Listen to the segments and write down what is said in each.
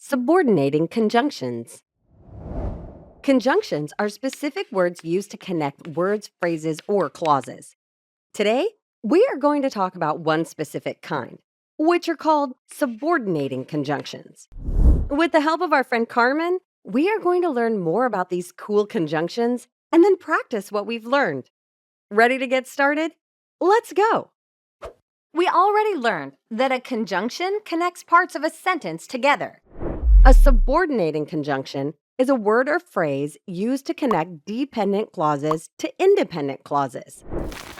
Subordinating conjunctions. Conjunctions are specific words used to connect words, phrases, or clauses. Today, we are going to talk about one specific kind, which are called subordinating conjunctions. With the help of our friend Carmen, we are going to learn more about these cool conjunctions and then practice what we've learned. Ready to get started? Let's go! We already learned that a conjunction connects parts of a sentence together. A subordinating conjunction is a word or phrase used to connect dependent clauses to independent clauses.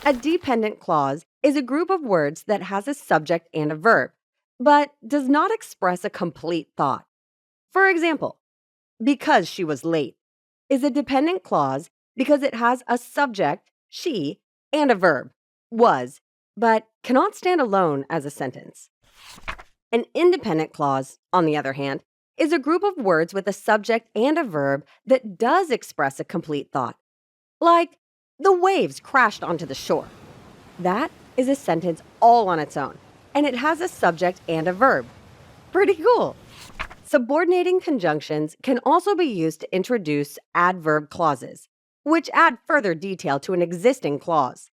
A dependent clause is a group of words that has a subject and a verb, but does not express a complete thought. For example, because she was late is a dependent clause because it has a subject, she, and a verb, was, but cannot stand alone as a sentence. An independent clause, on the other hand, is a group of words with a subject and a verb that does express a complete thought. Like, the waves crashed onto the shore. That is a sentence all on its own, and it has a subject and a verb. Pretty cool. Subordinating conjunctions can also be used to introduce adverb clauses, which add further detail to an existing clause.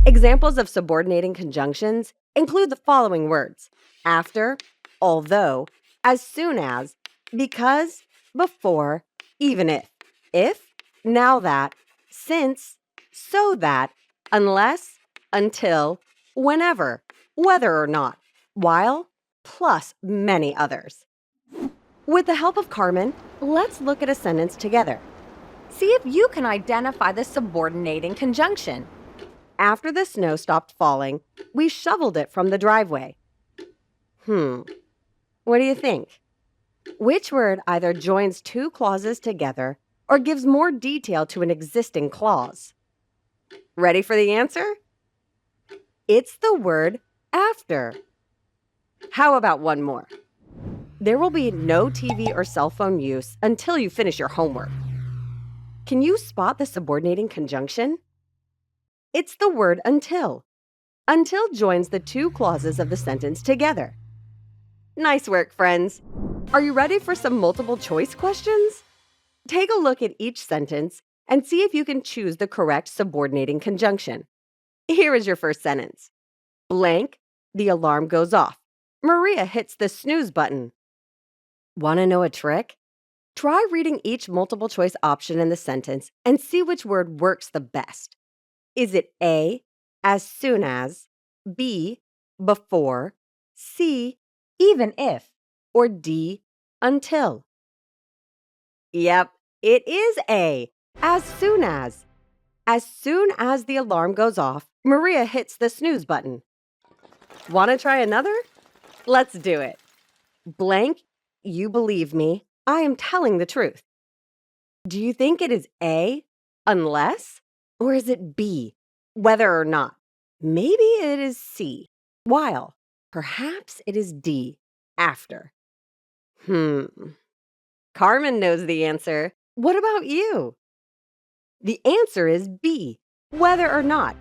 Examples of subordinating conjunctions include the following words: after, although, as soon as, because, before, even if, now that, since, so that, unless, until, whenever, whether or not, while, plus many others. With the help of Carmen, let's look at a sentence together. See if you can identify the subordinating conjunction. After the snow stopped falling, we shoveled it from the driveway. What do you think? Which word either joins two clauses together or gives more detail to an existing clause? Ready for the answer? It's the word after. How about one more? There will be no TV or cell phone use until you finish your homework. Can you spot the subordinating conjunction? It's the word until. Until joins the two clauses of the sentence together. Nice work, friends. Are you ready for some multiple choice questions? Take a look at each sentence and see if you can choose the correct subordinating conjunction. Here is your first sentence. Blank, the alarm goes off. Maria hits the snooze button. Want to know a trick? Try reading each multiple choice option in the sentence and see which word works the best. Is it A, as soon as, B, before, C, even if, or D, until? Yep, it is A, as soon as. As soon as the alarm goes off, Maria hits the snooze button. Want to try another? Let's do it. Blank, you believe me, I am telling the truth. Do you think it is A, unless? Or is it B, whether or not? Maybe it is C, while. Perhaps it is D, after. Carmen knows the answer. What about you? The answer is B, whether or not.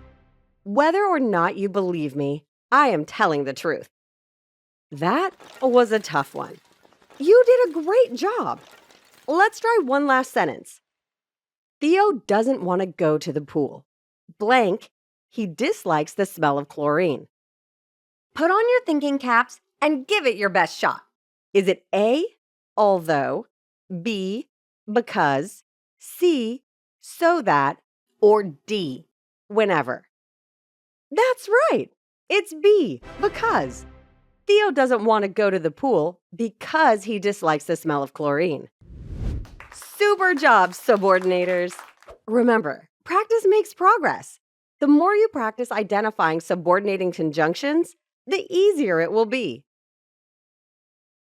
Whether or not you believe me, I am telling the truth. That was a tough one. You did a great job. Let's try one last sentence. Theo doesn't want to go to the pool. Blank, he dislikes the smell of chlorine. Put on your thinking caps and give it your best shot. Is it A, although, B, because, C, so that, or D, whenever? That's right. It's B, because. Theo doesn't want to go to the pool because he dislikes the smell of chlorine. Super job, subordinators. Remember, practice makes progress. The more you practice identifying subordinating conjunctions, the easier it will be.